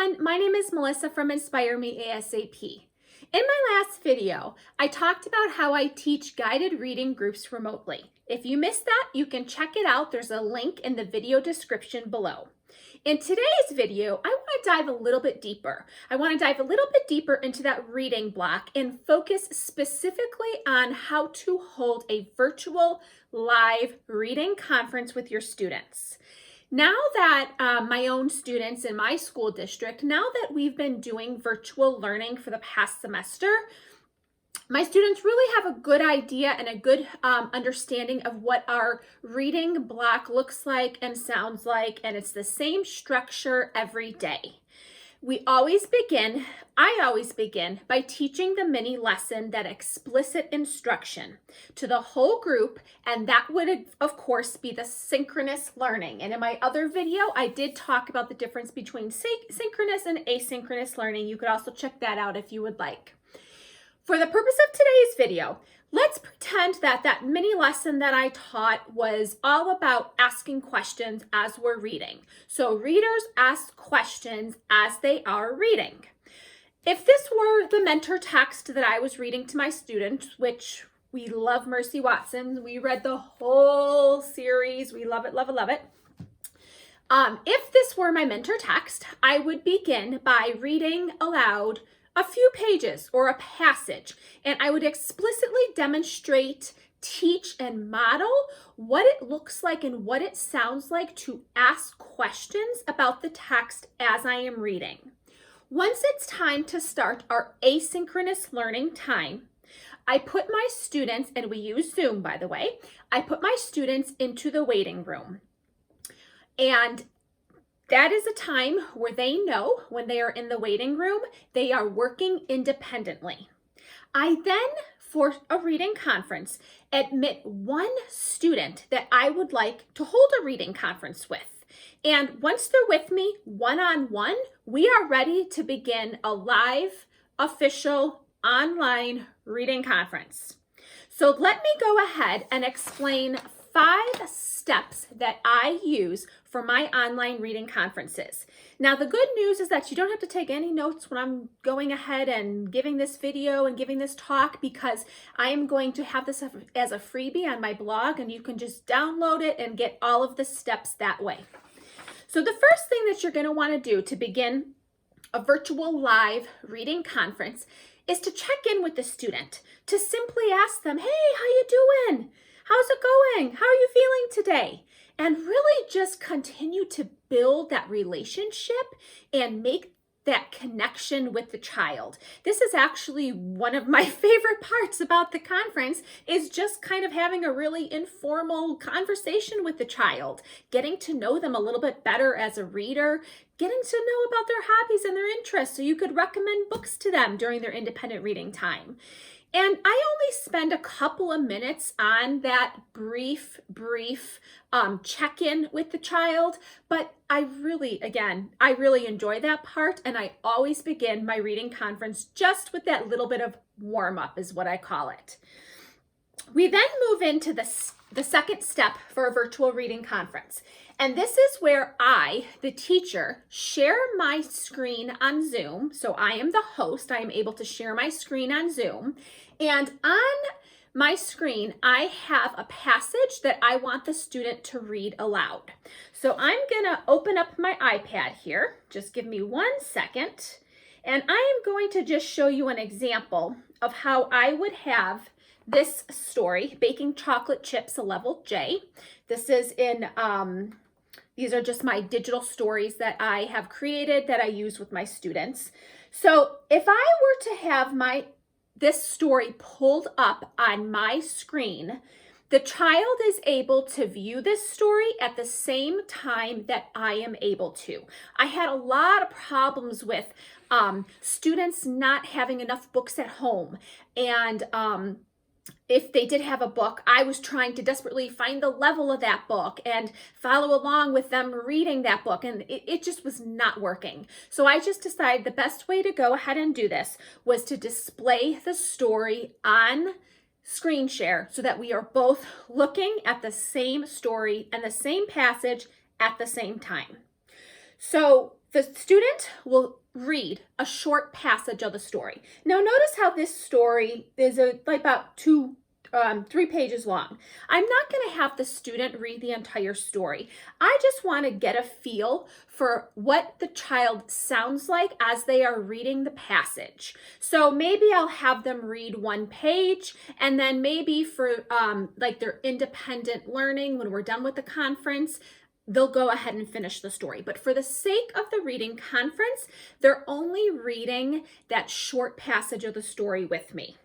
everyone, my name is Melissa from Inspire Me ASAP. In my last video, I talked about how I teach guided reading groups remotely. If you missed that, you can check it out. There's a link in the video description below. In today's video, I want to dive a little bit deeper. I want to dive a little bit deeper into that reading block and focus specifically on how to hold a virtual live reading conference with your students. Now that my own students in my school district, now that we've been doing virtual learning for the past semester, my students really have a good idea and a good understanding of what our reading block looks like and sounds like, and it's the same structure every day. I always begin by teaching the mini lesson, that explicit instruction, to the whole group, and that would, of course, be the synchronous learning. And in my other video, I did talk about the difference between synchronous and asynchronous learning. You could also check that out if you would like. For the purpose of today's video, let's pretend that mini lesson that I taught was all about asking questions as we're reading. So readers ask questions as they are reading. If this were the mentor text that I was reading to my students, which we love Mercy Watson, we read the whole series, we love it, love it, love it. If this were my mentor text, I would begin by reading aloud a few pages or a passage, and I would explicitly demonstrate, teach, and model what it looks like and what it sounds like to ask questions about the text as I am reading. Once it's time to start our asynchronous learning time, I put my students, and we use Zoom, by the way, I put my students into the waiting room. And that is a time where they know when they are in the waiting room, they are working independently. I then, for a reading conference, admit one student that I would like to hold a reading conference with. And once they're with me one-on-one, we are ready to begin a live, official, online reading conference. So let me go ahead and explain 5 steps that I use for my online reading conferences. Now, the good news is that you don't have to take any notes when I'm going ahead and giving this video and giving this talk, because I am going to have this as a freebie on my blog, and you can just download it and get all of the steps that way. So the first thing that you're going to want to do to begin a virtual live reading conference is to check in with the student, to simply ask them, hey, how you doing? How's it going? How are you feeling today? And really just continue to build that relationship and make that connection with the child. This is actually one of my favorite parts about the conference, is just kind of having a really informal conversation with the child, getting to know them a little bit better as a reader, getting to know about their hobbies and their interests so you could recommend books to them during their independent reading time. And I only spend a couple of minutes on that brief check-in with the child, but I really enjoy that part, and I always begin my reading conference just with that little bit of warm-up, is what I call it. We then move into the second step for a virtual reading conference. And this is where I, the teacher, share my screen on Zoom. So I am the host. I am able to share my screen on Zoom. And on my screen, I have a passage that I want the student to read aloud. So I'm going to open up my iPad here. Just give me 1 second. And I am going to just show you an example of how I would have this story, Baking Chocolate Chips, a Level J. This is in, these are just my digital stories that I have created that I use with my students. So if I were to have this story pulled up on my screen, the child is able to view this story at the same time that I am able to. I had a lot of problems with students not having enough books at home, and if they did have a book, I was trying to desperately find the level of that book and follow along with them reading that book, and it just was not working. So I just decided the best way to go ahead and do this was to display the story on screen share so that we are both looking at the same story and the same passage at the same time. So The student will read a short passage of the story. Now notice how this story is like about 3 pages long. I'm not going to have the student read the entire story. I just want to get a feel for what the child sounds like as they are reading the passage. So maybe I'll have them read 1 page, and then maybe for like their independent learning, when we're done with the conference, they'll go ahead and finish the story. But for the sake of the reading conference, they're only reading that short passage of the story with me.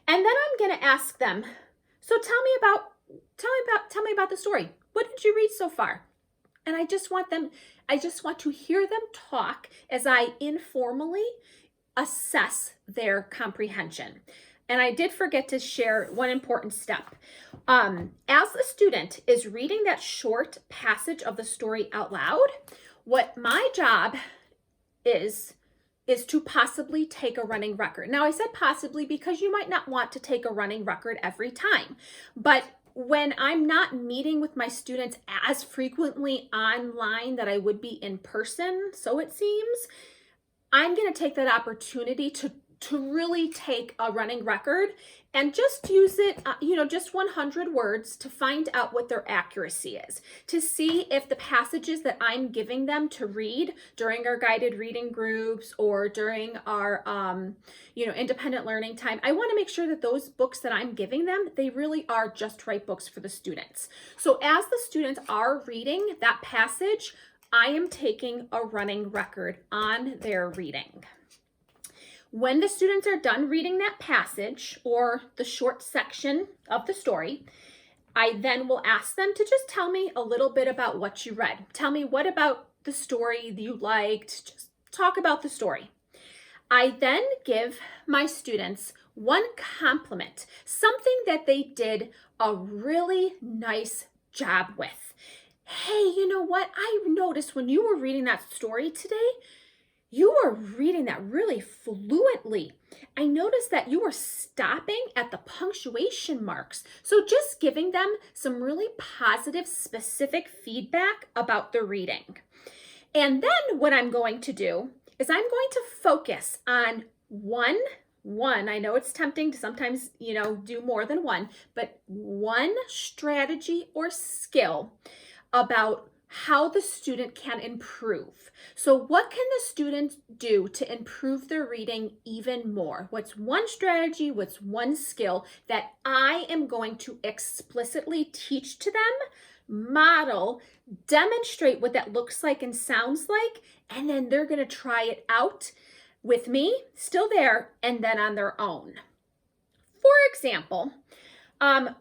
And then I'm going to ask them, so tell me about the story. What did you read so far? And I just want to hear them talk as I informally assess their comprehension. And I did forget to share one important step. As the student is reading that short passage of the story out loud, what my job is to possibly take a running record. Now, I said possibly because you might not want to take a running record every time. But when I'm not meeting with my students as frequently online that I would be in person, so it seems, I'm going to take that opportunity to really take a running record and just use it, just 100 words to find out what their accuracy is, to see if the passages that I'm giving them to read during our guided reading groups or during our, independent learning time, I want to make sure that those books that I'm giving them, they really are just right books for the students. So as the students are reading that passage, I am taking a running record on their reading. When the students are done reading that passage or the short section of the story, I then will ask them to just tell me a little bit about what you read. Tell me what about the story you liked. Just talk about the story. I then give my students one compliment, something that they did a really nice job with. Hey, you know what? I noticed when you were reading that story today, you were reading that really fluently. I noticed that you were stopping at the punctuation marks. So just giving them some really positive, specific feedback about the reading. And then what I'm going to do is I'm going to focus on one, I know it's tempting to sometimes, do more than one, but one strategy or skill about how the student can improve. So what can the student do to improve their reading even more? What's one strategy, what's one skill that I am going to explicitly teach to them, model, demonstrate what that looks like and sounds like, and then they're going to try it out with me, still there, and then on their own. For example,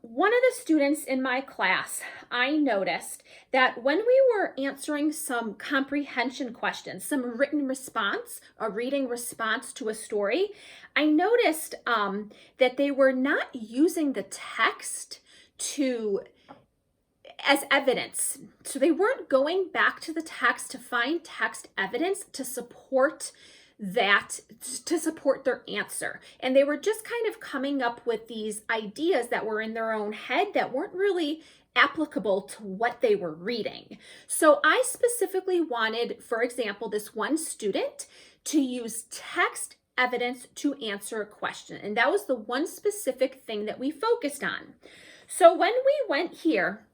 one of the students in my class, I noticed that when we were answering some comprehension questions, some written response, a reading response to a story, I noticed that they were not using the text as evidence. So they weren't going back to the text to find text evidence to support their answer. And they were just kind of coming up with these ideas that were in their own head that weren't really applicable to what they were reading. So I specifically wanted, for example, this one student to use text evidence to answer a question. And that was the one specific thing that we focused on. So when we went here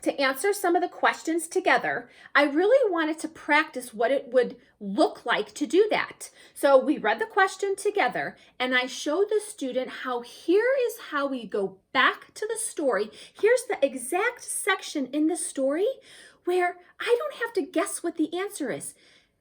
to answer some of the questions together, I really wanted to practice what it would look like to do that. So we read the question together, and I showed the student how here is how we go back to the story. Here's the exact section in the story where I don't have to guess what the answer is.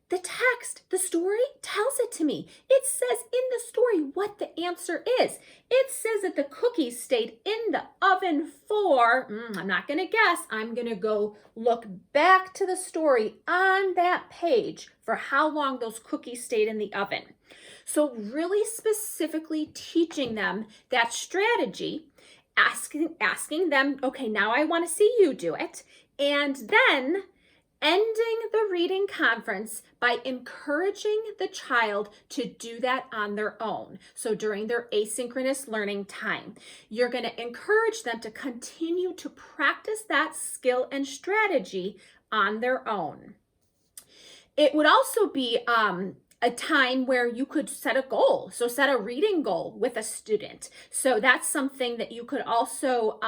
The text, the story tells it to me. It says in the story what the answer is. It says that the cookies stayed in the oven for, I'm not going to guess, I'm going to go look back to the story on that page for how long those cookies stayed in the oven. So really specifically teaching them that strategy, asking them, okay, now I want to see you do it, and then ending the reading conference by encouraging the child to do that on their own. So during their asynchronous learning time, you're going to encourage them to continue to practice that skill and strategy on their own. It would also be a time where you could set a goal. So set a reading goal with a student. So that's something that you could also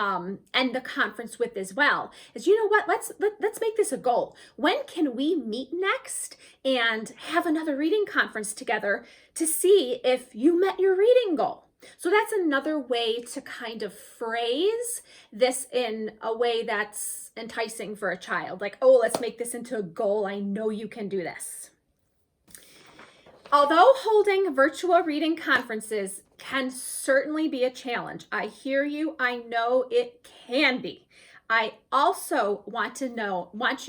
end the conference with as well. Is, you know what, let's make this a goal. When can we meet next and have another reading conference together to see if you met your reading goal? So that's another way to kind of phrase this in a way that's enticing for a child. Like, oh, let's make this into a goal. I know you can do this. Although holding virtual reading conferences can certainly be a challenge, I hear you, I know it can be. I also want you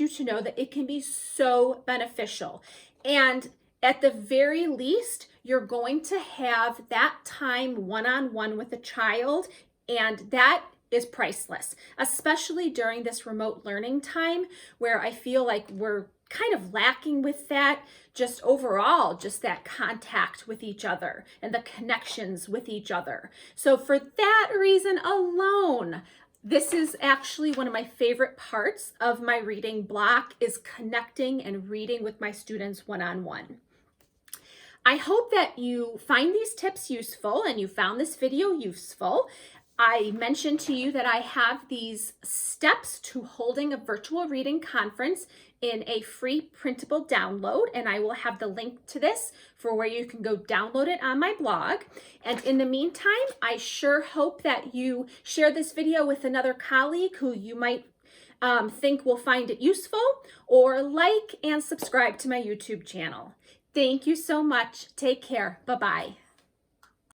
to know that it can be so beneficial. And at the very least, you're going to have that time one-on-one with a child, and that is priceless, especially during this remote learning time where I feel like we're kind of lacking with that, just overall, just that contact with each other and the connections with each other. So for that reason alone, this is actually one of my favorite parts of my reading block, is connecting and reading with my students one-on-one. I hope that you find these tips useful and you found this video useful. I mentioned to you that I have these steps to holding a virtual reading conference in a free printable download, and I will have the link to this for where you can go download it on my blog. And in the meantime, I sure hope that you share this video with another colleague who you might think will find it useful, or like and subscribe to my YouTube channel. Thank you so much. Take care. Bye-bye.